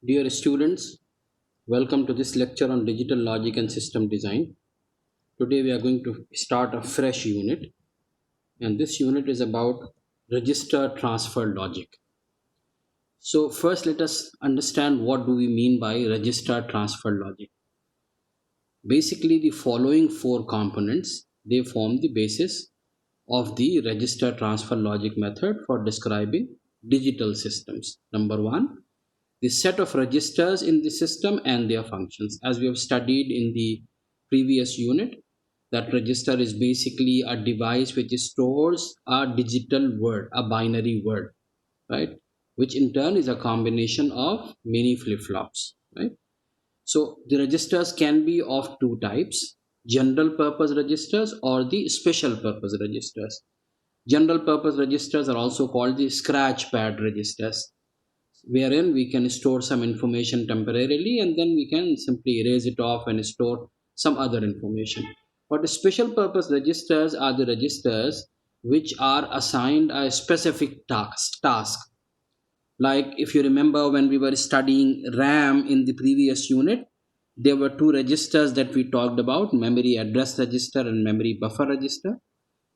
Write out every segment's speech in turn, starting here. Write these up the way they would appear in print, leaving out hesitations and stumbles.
Dear students, welcome to this lecture on digital logic and system design. Today we are going to start a fresh unit, and this unit is about register transfer logic. So first let us understand what do we mean by register transfer logic. Basically the following four components they form the basis of the register transfer logic method for describing digital systems. Number 1, the set of registers in the system and their functions. As we have studied in the previous unit, that register is basically a device which stores a digital word, a binary word, right, which in turn is a combination of many flip-flops, right. So the registers can be of two types: general purpose registers or the special purpose registers. General purpose registers are also called the scratch pad registers, wherein we can store some information temporarily and then we can simply erase it off and store some other information. But the special purpose registers are the registers which are assigned a specific task. Like if you remember when we were studying RAM in the previous unit, there were two registers that we talked about: memory address register and memory buffer register.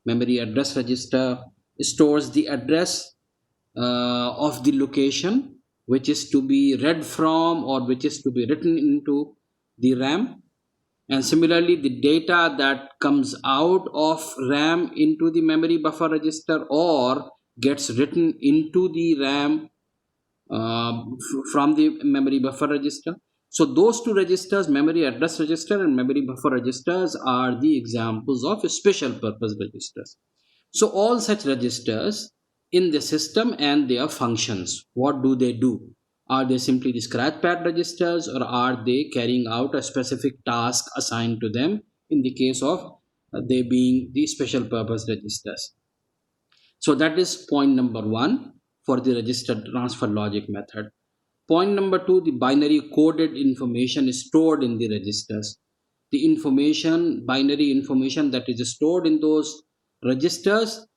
Memory address register stores the address of the location which is to be read from or which is to be written into the RAM, and similarly the data that comes out of RAM into the memory buffer register or gets written into the RAM from the memory buffer register. So those two registers, memory address register and memory buffer registers, are the examples of special purpose registers. So all such registers in the system and their functions, what do they do? Are they simply the scratch pad registers, or are they carrying out a specific task assigned to them in the case of they being the special purpose registers? So that is point number 1 for the register transfer logic method. Point number 2, the binary coded information is stored in the registers. The information, binary information that is stored in those registers,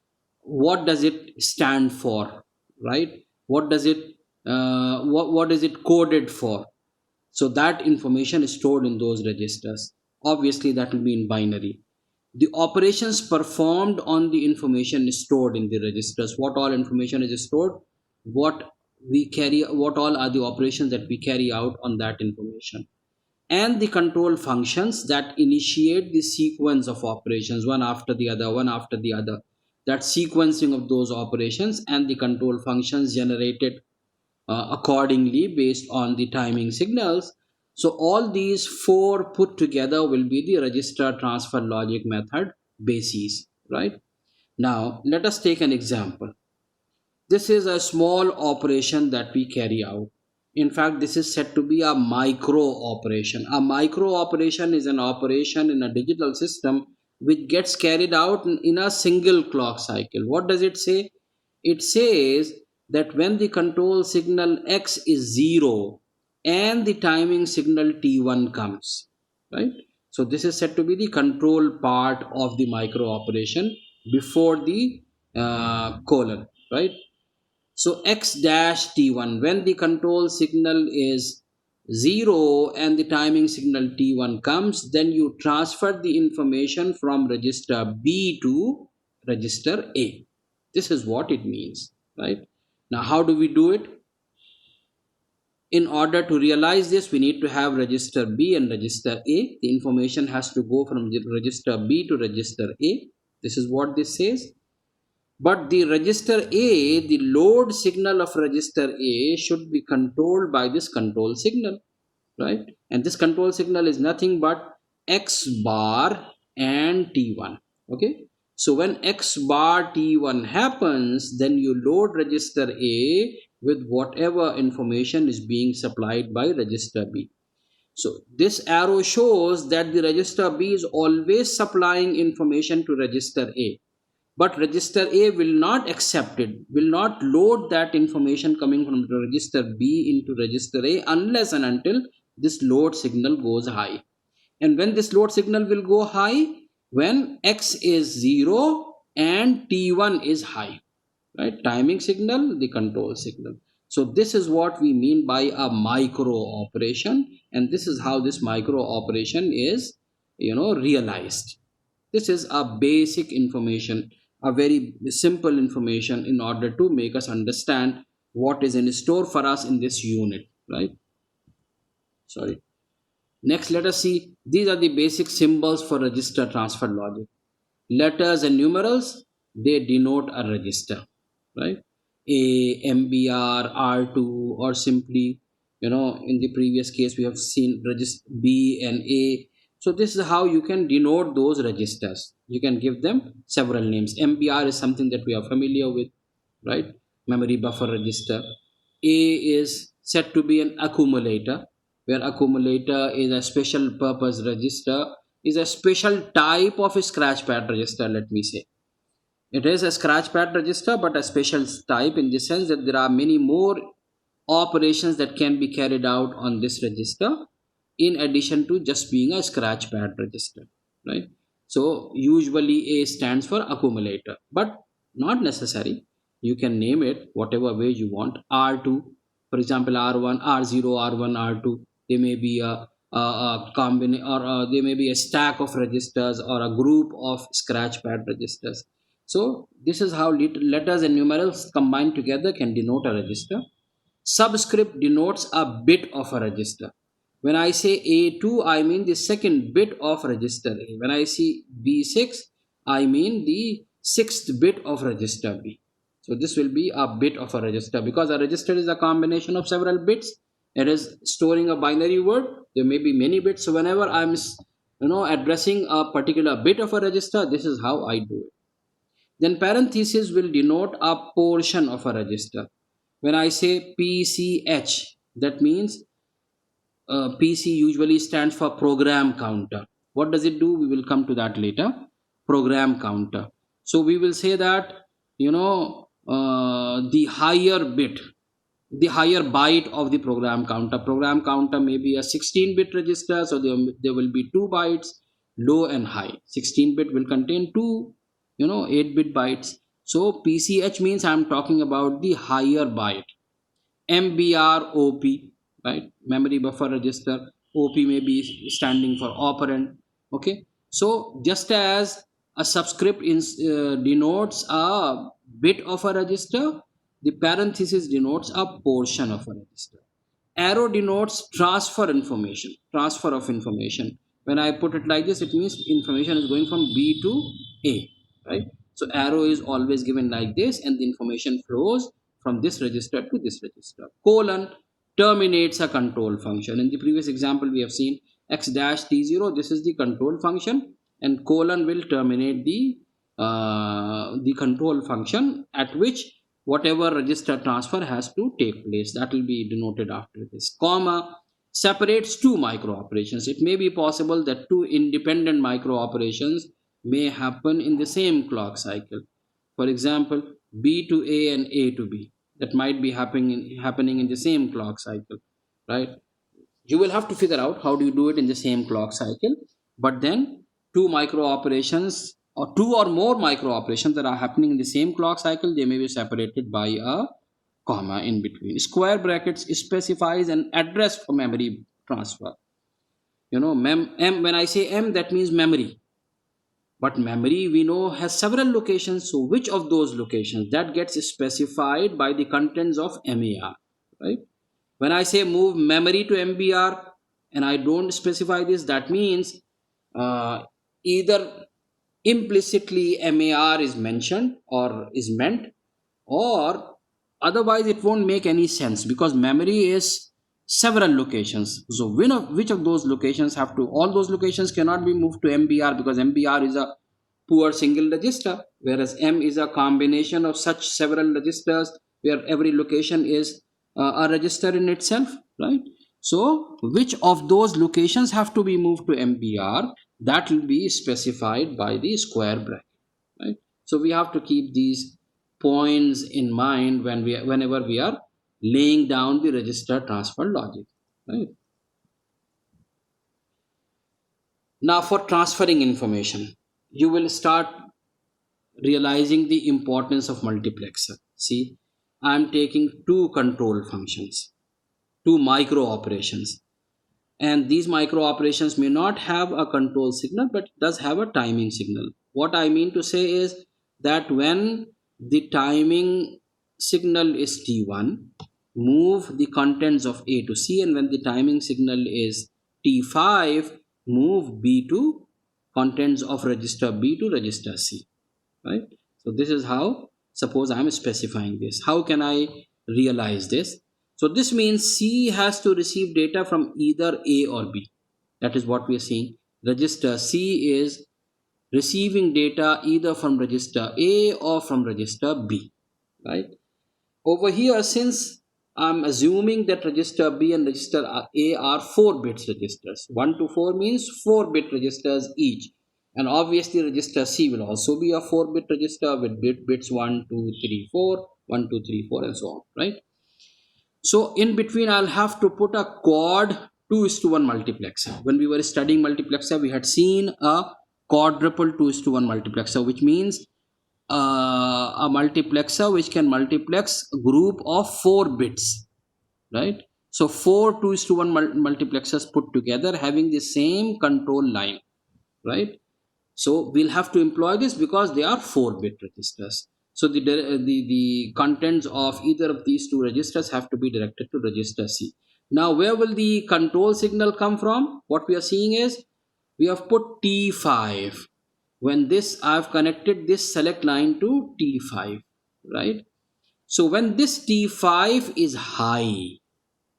what does it stand for, right? What does it, what is it coded for? So that information is stored in those registers. Obviously, that will be in binary. The operations performed on the information is stored in the registers. What all information is stored? What what all are the operations that we carry out on that information? And the control functions that initiate the sequence of operations, one after the other, one after the other. That sequencing of those operations and the control functions generated accordingly based on the timing signals. So all these four put together will be the register transfer logic method bases, right? Now let us take an example. This is a small operation that we carry out. In fact, this is said to be a micro operation. A micro operation is an operation in a digital system which gets carried out in a single clock cycle. What does it say? It says that when the control signal X is 0 and the timing signal T1 comes, right? So this is said to be the control part of the micro operation before the colon, right? So X dash T1, when the control signal is 0 and the timing signal T1 comes, then you transfer the information from register B to register A. This is what it means, right? Now, how do we do it? In order to realize this, we need to have register B and register A. The information has to go from register B to register A. This is what this says. But the register A, the load signal of register A should be controlled by this control signal, right? And this control signal is nothing but X bar and T1, okay? So when X bar T1 happens, then you load register A with whatever information is being supplied by register B. So this arrow shows that the register B is always supplying information to register A, but register A will not accept it, will not load that information coming from the register B into register A unless and until this load signal goes high. And when this load signal will go high? When X is 0 and T1 is high, right? Timing signal, the control signal. So this is what we mean by a micro operation, and this is how this micro operation is realized. This is a basic information, a very simple information in order to make us understand what is in store for us in this unit, right? Sorry. Next, let us see. These are the basic symbols for register transfer logic. Letters and numerals, they denote a register, right? A, MBR, R2, or simply, in the previous case, we have seen register B and A. So this is how you can denote those registers. You can give them several names. MBR is something that we are familiar with, right? Memory buffer register. A is said to be an accumulator, where accumulator is a special purpose register, is a special type of scratch pad register, let me say. It is a scratch pad register, but a special type in the sense that there are many more operations that can be carried out on this register in addition to just being a scratch pad register, right? So usually A stands for accumulator, but not necessary. You can name it whatever way you want. R2, for example, R1, R0, R1, R2. They may be a combination, or they may be a stack of registers or a group of scratch pad registers. So this is how letters and numerals combined together can denote a register. Subscript denotes a bit of a register. When I say A2, I mean the second bit of register A. When I see B6, I mean the sixth bit of register B. So this will be a bit of a register, because a register is a combination of several bits. It is storing a binary word. There may be many bits. So whenever I'm addressing a particular bit of a register, this is how I do it. Then parenthesis will denote a portion of a register. When I say PCH, that means PC usually stands for program counter. What does it do? We will come to that later. Program counter. So we will say that the higher bit, the higher byte of the program counter. Program counter may be a 16-bit register, so there will be 2 bytes, low and high. 16-bit will contain two 8-bit bytes. So PCH means I'm talking about the higher byte. MBROP, right? Memory buffer register. OP may be standing for operand. Okay. So just as a subscript denotes a bit of a register, the parenthesis denotes a portion of a register. Arrow denotes transfer information, transfer of information. When I put it like this, it means information is going from B to A, right? So arrow is always given like this, and the information flows from this register to this register. Colon terminates a control function. In the previous example, we have seen x dash t0. This is the control function, and colon will terminate the control function at which whatever register transfer has to take place. That will be denoted after this. Comma separates two micro operations. It may be possible that two independent micro operations may happen in the same clock cycle. For example, B to A and A to B. That might be happening in the same clock cycle, right? You will have to figure out how do you do it in the same clock cycle. But then two micro operations or two or more micro operations that are happening in the same clock cycle, they may be separated by a comma in between. Square brackets specifies an address for memory transfer. When I say M, that means memory. But memory, we know, has several locations. So which of those locations? That gets specified by the contents of MAR, right? When I say move memory to MBR and I don't specify this, that means either implicitly MAR is mentioned or is meant, or otherwise it won't make any sense, because memory is several locations. So which of those locations have to, all those locations cannot be moved to MBR, because MBR is a poor single register, whereas M is a combination of such several registers where every location is a register in itself, right? So which of those locations have to be moved to MBR, that will be specified by the square bracket, right? So we have to keep these points in mind whenever we are laying down the register transfer logic, right? Now for transferring information, you will start realizing the importance of multiplexer. See, I'm taking two control functions, two micro operations. And these micro operations may not have a control signal, but it does have a timing signal. What I mean to say is that when the timing signal is T1, move the contents of A to C, and when the timing signal is T5, move B to contents of register B to register C, right? So this is how, suppose I'm specifying this. How can I realize this? So this means C has to receive data from either A or B. That is what we are seeing. Register C is receiving data either from register A or from register B, right? Over here, since I'm assuming that register B and register A are 4 bits registers. 1 to 4 means 4 bit registers each. And obviously register C will also be a 4 bit register with bits 1, 2, 3, 4, 1, 2, 3, 4, and so on, right? So in between, I'll have to put a quad 2 is to 1 multiplexer. When we were studying multiplexer, we had seen a quadruple 2 is to 1 multiplexer, which means a multiplexer which can multiplex a group of 4 bits, right? So 4 2 is to 1 multiplexers put together having the same control line, right? So we'll have to employ this because they are 4-bit registers. So the contents of either of these two registers have to be directed to register C. Now where will the control signal come from? What we are seeing is we have put T5. When this, I've connected this select line to T5, right? So when this T5 is high,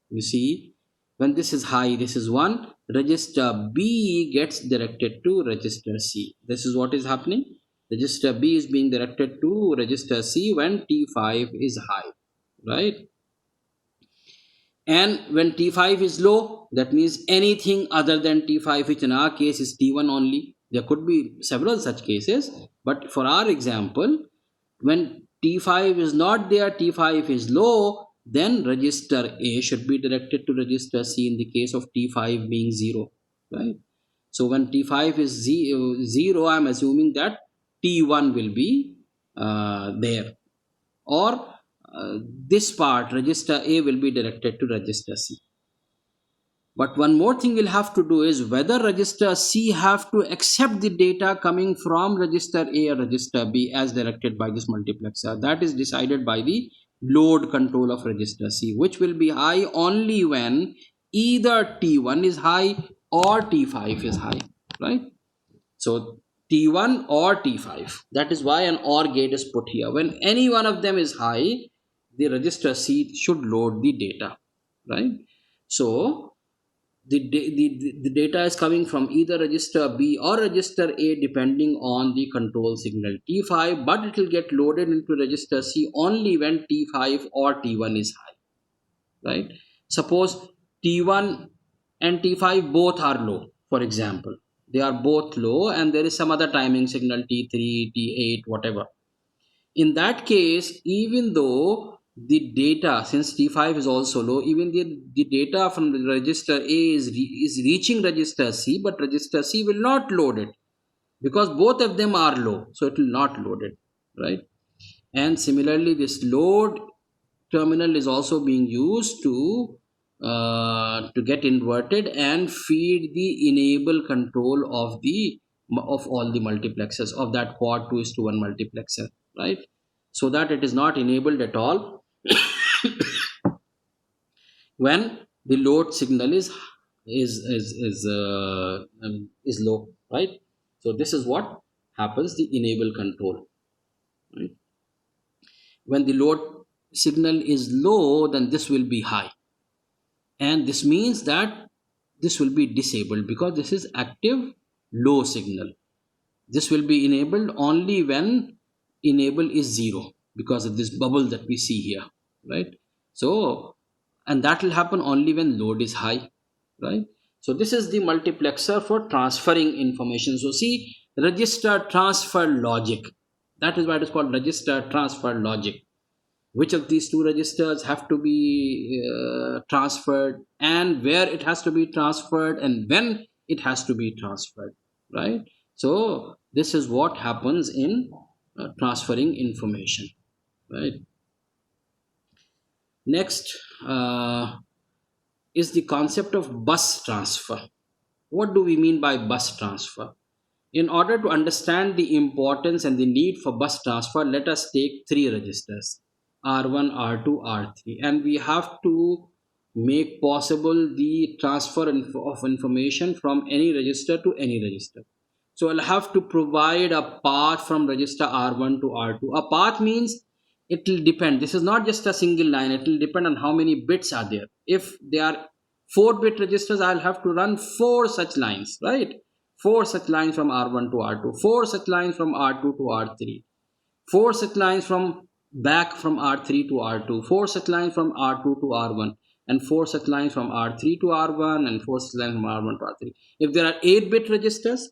you see, when this is high, this is 1, register B gets directed to register C. This is what is happening. Register B is being directed to register C when T5 is high, right? And when T5 is low, that means anything other than T5, which in our case is T1 only. There could be several such cases, but for our example, when T5 is not there, T5 is low, then register A should be directed to register C in the case of T5 being 0, right? So when T5 is 0, I'm assuming that T1 will be there, or this part register A will be directed to register C. But one more thing we'll have to do is whether register C have to accept the data coming from register A or register B as directed by this multiplexer. That is decided by the load control of register C, which will be high only when either T1 is high or T5 is high, right? So T1 or T5. That is why an OR gate is put here. When any one of them is high, the register C should load the data, right? So the data is coming from either register B or register A depending on the control signal T5, but it will get loaded into register C only when T5 or T1 is high, right? Suppose T1 and T5 both are low, for example. They are both low and there is some other timing signal T3, T8, whatever. In that case, even though the data, since T5 is also low, even the data from the register A is reaching register C, but register C will not load it because both of them are low, so it will not load it, right? And similarly, this load terminal is also being used to get inverted and feed the enable control of all the multiplexers of that quad 2 is to 1 multiplexer, right? So that it is not enabled at all when the load signal is low, right? So this is what happens, the enable control, right? When the load signal is low, then this will be high, and this means that this will be disabled because this is active low signal. This will be enabled only when enable is 0 because of this bubble that we see here, right? So, and that will happen only when load is high, right? So this is the multiplexer for transferring information. So see, register transfer logic, that is why it is called register transfer logic. Which of these two registers have to be transferred, and where it has to be transferred, and when it has to be transferred, right? So this is what happens in transferring information, right? Next is the concept of bus transfer. What do we mean by bus transfer? In order to understand the importance and the need for bus transfer, let us take three registers, R1, R2, R3, and we have to make possible the transfer of information from any register to any register. So I'll have to provide a path from register R1 to R2. A path means it will depend. This is not just a single line, it will depend on how many bits are there. If they are 4-bit registers, I'll have to run four such lines, right? Four such lines from R1 to R2, four such lines from R2 to R3, four such lines from back from R3 to R2, four such lines from R2 to R1, and four such lines from R3 to R1, and four such lines from R1 to R3. If there are 8-bit registers,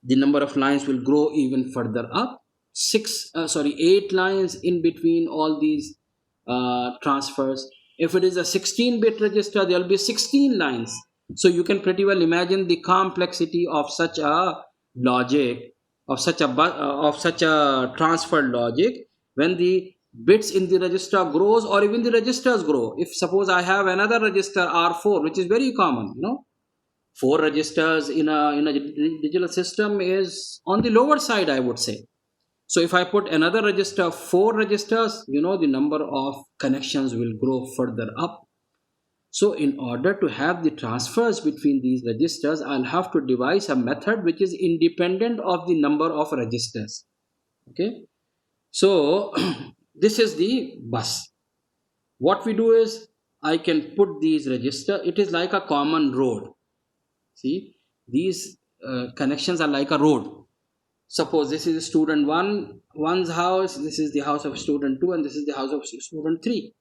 the number of lines will grow even further up. 8 lines in between all these transfers. If it is a 16-bit register, there will be 16 lines. So you can pretty well imagine the complexity of such a logic, of such a transfer logic, when the bits in the register grows or even the registers grow. If suppose I have another register R4, which is very common, four registers in a digital system is on the lower side, I would say. So if I put another register, four registers, the number of connections will grow further up. So in order to have the transfers between these registers, I'll have to devise a method which is independent of the number of registers. Okay. So this is the bus. What we do is, I can put these register. It is like a common road. See, these connections are like a road. Suppose this is student one's house, this is the house of student two, and this is the house of student three.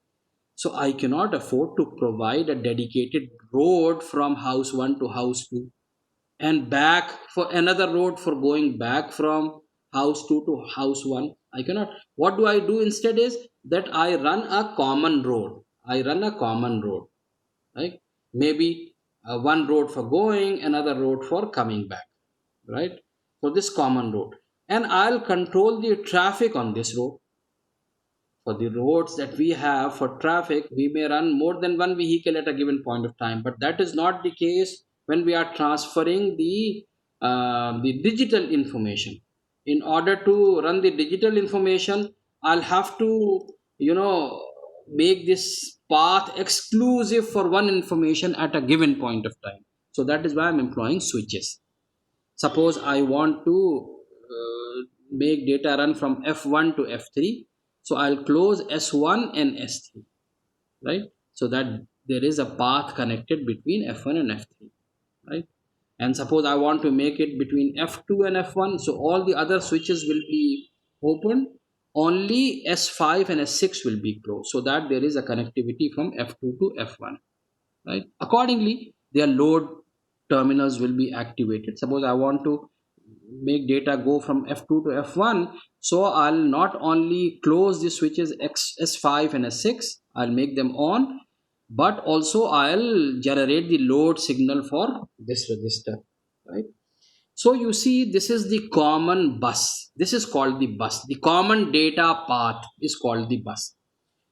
So I cannot afford to provide a dedicated road from house one to house two, and back for another road for going back from house two to house one. I cannot. What do I do instead is that I run a common road. I run a common road, right? Maybe one road for going, another road for coming back, right? So this common road, and I'll control the traffic on this road. For the roads that we have for traffic, we may run more than one vehicle at a given point of time, but that is not the case when we are transferring the digital information. In order to run the digital information, I'll have to make this path exclusive for one information at a given point of time. So that is why I'm employing switches. Suppose I want to make data run from F1 to F3, so I'll close S1 and S3, right? So that there is a path connected between F1 and F3, right? And suppose I want to make it between F2 and F1, so all the other switches will be open, only S5 and S6 will be closed, so that there is a connectivity from F2 to F1, right? Accordingly, their load terminals will be activated. Suppose I want to make data go from F2 to F1, so I'll not only close the switches S5 and S6, I'll make them on, but also I'll generate the load signal for this register, right? So you see, this is the common bus. This is called the bus. The common data path is called the bus.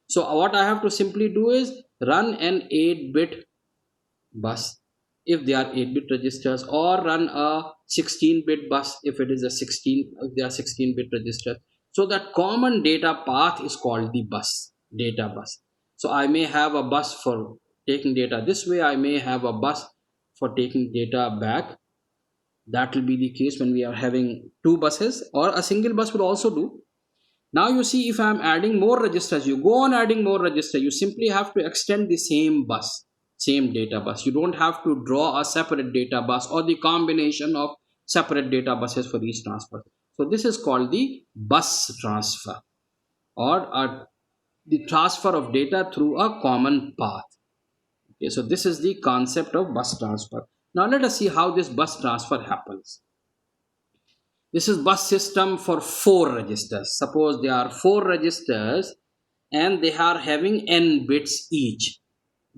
So what I have to simply do is run an 8-bit bus if they are 8-bit registers, or run a 16-bit bus if it is a 16, if they are 16-bit registers. So that common data path is called the bus, data bus. So I may have a bus for taking data this way, I may have a bus for taking data back. That will be the case when we are having two buses, or a single bus will also do. Now you see, if I am adding more registers, you go on adding more register, you simply have to extend the same bus, same data bus. You don't have to draw a separate data bus or the combination of separate data buses for each transfer. So this is called the bus transfer, or the transfer of data through a common path. Okay, so this is the concept of bus transfer. Now let us see how this bus transfer happens. This is bus system for four registers. Suppose there are four registers and they are having n bits each,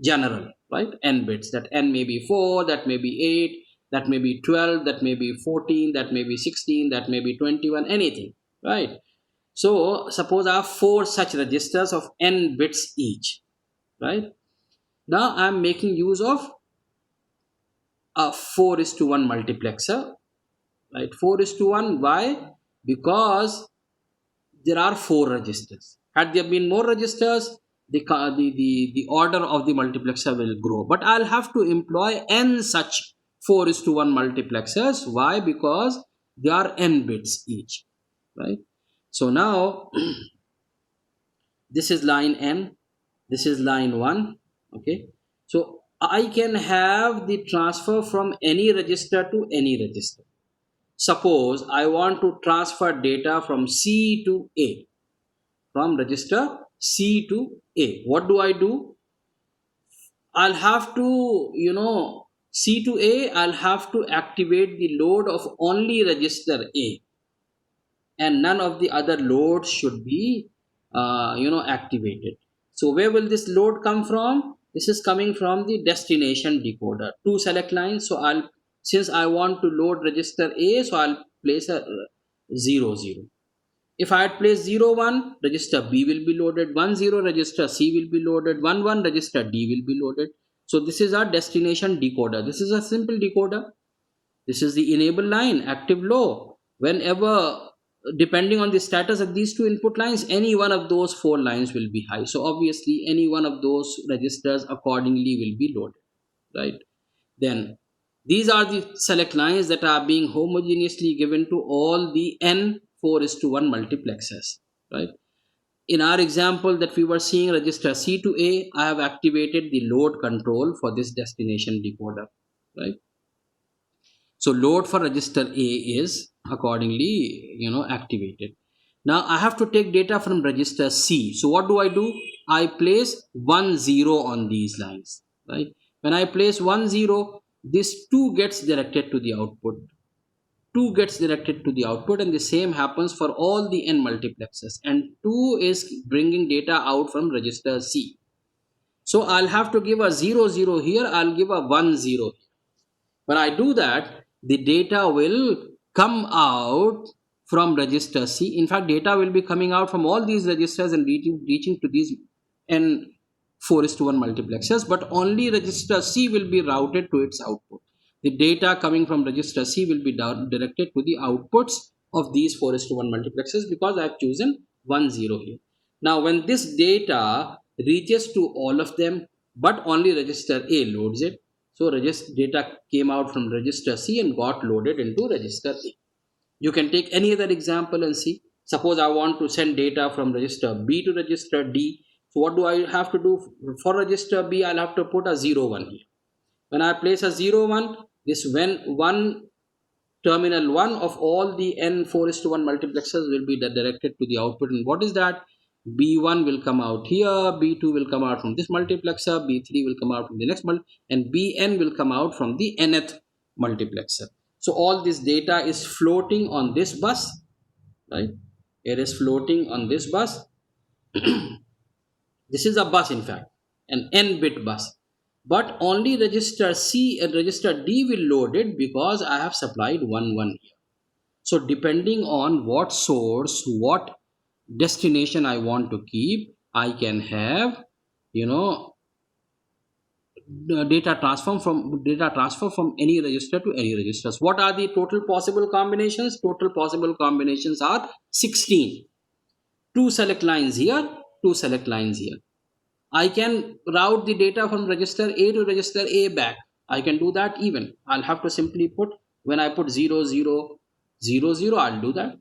general, right? N bits. That n may be 4, that may be 8, that may be 12, that may be 14, that may be 16, that may be 21, anything, right? So suppose I have four such registers of n bits each. right? Now I'm making use of a 4 is to 1 multiplexer, right? 4 is to 1. Why? Because there are 4 registers. Had there been more registers, the order of the multiplexer will grow. But I'll have to employ n such 4 is to 1 multiplexers. Why? Because there are n bits each, right? So now this is line n, this is line 1, okay? So I can have the transfer from any register to any register. Suppose I want to transfer data from C to A, from register C to A. What do I do? I'll have to, C to A, I'll have to activate the load of only register A, and none of the other loads should be, activated. So where will this load come from? This is coming from the destination decoder. Two select lines. So since I want to load register A, so I'll place a 0 0. If I had placed 0 1, register B will be loaded, 1 0, register C will be loaded, 1 1, register D will be loaded. So this is our destination decoder. This is a simple decoder. This is the enable line, active low. Whenever, depending on the status of these two input lines, any one of those 4 lines will be high. So obviously any one of those registers accordingly will be loaded, right? Then these are the select lines that are being homogeneously given to all the n 4 is to 1 multiplexers, right? In our example that we were seeing register C to A, I have activated the load control for this destination decoder, right? So load for register A is accordingly, activated. Now I have to take data from register C. So what do? I place 1 0 on these lines, right? When I place 1 0, this 2 gets directed to the output. 2 gets directed to the output, and the same happens for all the n multiplexers. And 2 is bringing data out from register C. So I'll have to give a 0 0 here. I'll give a 1 0. When I do that, the data will come out from register C. In fact, data will be coming out from all these registers and reaching to these n 4 is to 1 multiplexers, but only register C will be routed to its output. The data coming from register C will be directed to the outputs of these 4 is to 1 multiplexers because I have chosen 1 0 here. Now, when this data reaches to all of them, but only register A loads it, so data came out from register C and got loaded into register A. You can take any other example and see. Suppose I want to send data from register B to register D. So what do I have to do? For register B, I'll have to put a 0 1 here. When I place a 0 1, this when terminal 1 of all the n 4 is to 1 multiplexers will be directed to the output. And what is that? B1 will come out here, B2 will come out from this multiplexer, B3 will come out from the next and Bn will come out from the nth multiplexer. So all this data is floating on this bus, right? It is floating on this bus. This is a bus, in fact, an n bit bus. But only register C and register D will load it because I have supplied 1 1 here. So depending on what source, what destination I want to keep, I can have, data transfer from any register to any registers. What are the total possible combinations? Total possible combinations are 16. 2 select lines here, 2 select lines here. I can route the data from register A to register A back. I can do that even. I'll have to simply put, when I put 0 0 0 0, I'll do that.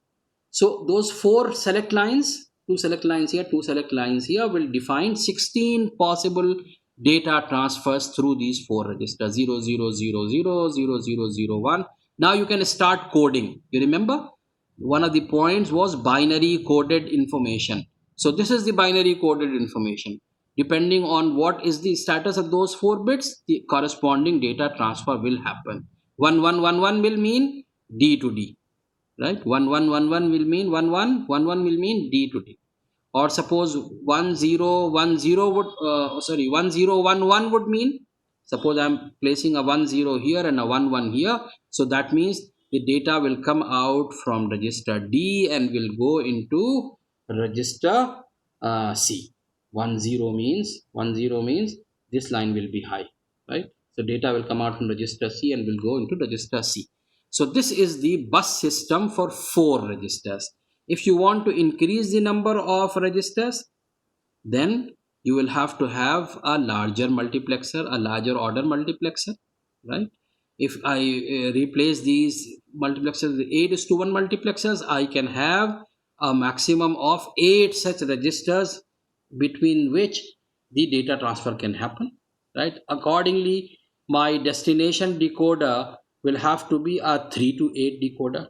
So those 4 select lines, 2 select lines here, 2 select lines here, will define 16 possible data transfers through these 4 registers 0 0 0 0 0 0 0 1. Now you can start coding. You remember one of the points was binary coded information. So this is the binary coded information. Depending on what is the status of those 4 bits, the corresponding data transfer will happen. 1 1 1 1 will mean D to D, right? 1 1 1 1 will mean 1 1 1 1 will mean D to D. Or suppose 1 0 1 0 would 1 0 1 1 would mean, suppose I'm placing a 1 0 here and a 1 1 here, so that means the data will come out from register D and will go into register C. 10 means this line will be high, right? So data will come out from register C and will go into register C. So this is the bus system for 4 registers. If you want to increase the number of registers, then you will have to have a larger multiplexer, a larger order multiplexer, right? If I replace these multiplexers with 8 is to 1 multiplexers, I can have a maximum of 8 such registers between which the data transfer can happen, right? Accordingly, my destination decoder will have to be a 3 to 8 decoder.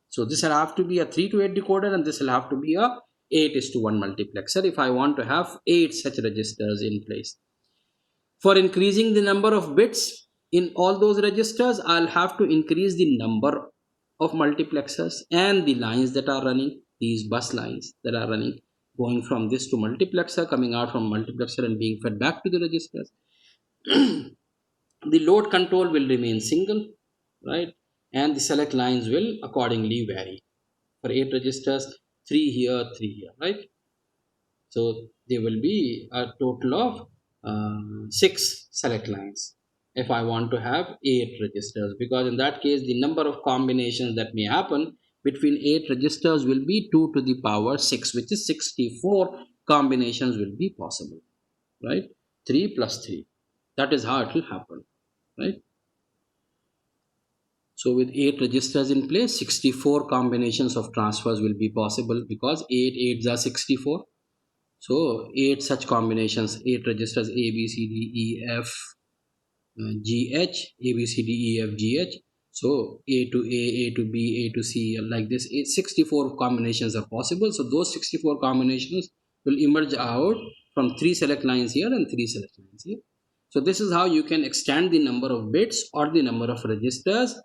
So this will have to be a 3 to 8 decoder, and this will have to be a 8 is to 1 multiplexer if I want to have 8 such registers in place. For increasing the number of bits in all those registers, I'll have to increase the number of multiplexers and the lines that are running, these bus lines that are running, going from this to multiplexer, coming out from multiplexer and being fed back to the registers. The load control will remain single, right? And the select lines will accordingly vary. For 8 registers, 3 here, 3 here, right? So there will be a total of 6 select lines if I want to have 8 registers, because in that case the number of combinations that may happen between 8 registers will be 2 to the power 6, which is 64 combinations will be possible, right? 3 plus 3, that is how it will happen, right? So with 8 registers in place, 64 combinations of transfers will be possible, because 8 8s are 64. So 8 such combinations, 8 registers A, B, C, D, E, F, G, H, A, B, C, D, E, F, G, H. So A to A to B, A to C, like this. 64 combinations are possible. So those 64 combinations will emerge out from 3 select lines here and 3 select lines here. So this is how you can extend the number of bits or the number of registers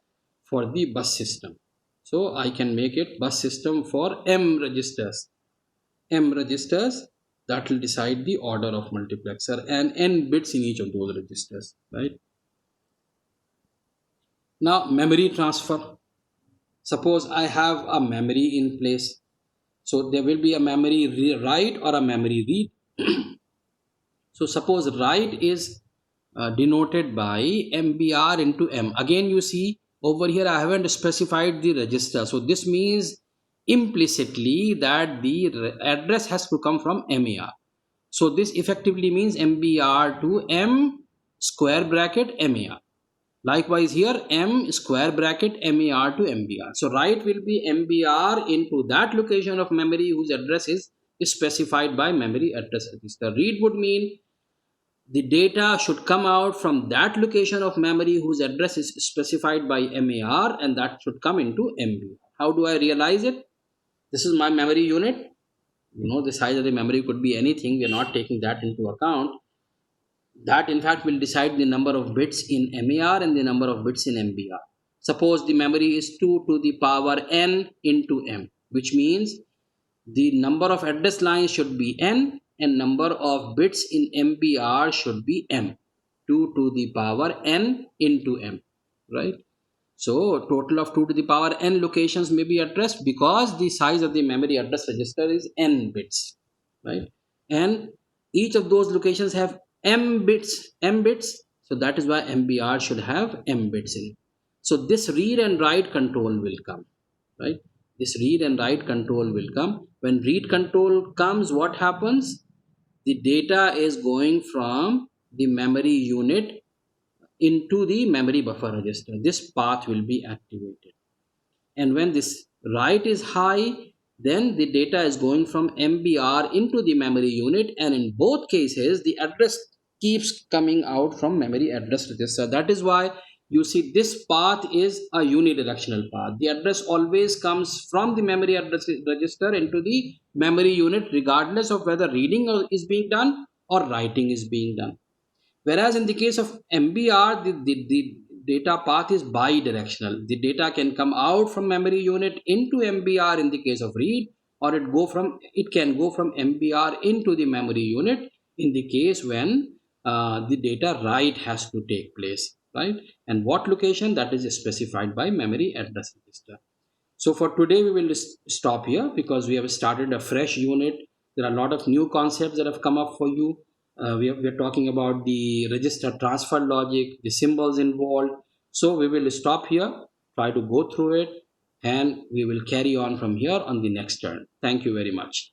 for the bus system. So I can make it bus system for M registers. M registers, that will decide the order of multiplexer, and n bits in each of those registers, right? Now memory transfer. Suppose I have a memory in place. So there will be a memory write or a memory read. So suppose write is denoted by MBR into M. Again, you see over here I haven't specified the register. So this means implicitly that the address has to come from MAR. So this effectively means MBR to M square bracket MAR. Likewise here M square bracket MAR to MBR. So write will be MBR into that location of memory whose address is specified by memory address register. Read would mean the data should come out from that location of memory whose address is specified by MAR, and that should come into MBR. How do I realize it? This is my memory unit. The size of the memory could be anything. We are not taking that into account. That in fact will decide the number of bits in MAR and the number of bits in MBR. Suppose the memory is 2 to the power n into m, which means the number of address lines should be n and number of bits in MBR should be m, 2 to the power n into m, right? So total of 2 to the power n locations may be addressed because the size of the memory address register is n bits, right? And each of those locations have m bits. So that is why MBR should have m bits in it. So this read and write control will come, right? This read and write control will come. When read control comes, what happens? The data is going from the memory unit into the memory buffer register. This path will be activated. And when this write is high, then the data is going from MBR into the memory unit, and in both cases the address keeps coming out from memory address register. That is why you see this path is a unidirectional path. The address always comes from the memory address register into the memory unit, regardless of whether reading is being done or writing is being done. Whereas in the case of MBR, the data path is bidirectional. The data can come out from memory unit into MBR in the case of read, or it can go from MBR into the memory unit in the case when the data write has to take place, right? And what location, that is specified by memory address register. So for today we will stop here because we have started a fresh unit There are a lot of new concepts that have come up for you. We are talking about the register transfer logic, the symbols involved. So we will stop here, try to go through it, and we will carry on from here on the next turn. Thank you very much.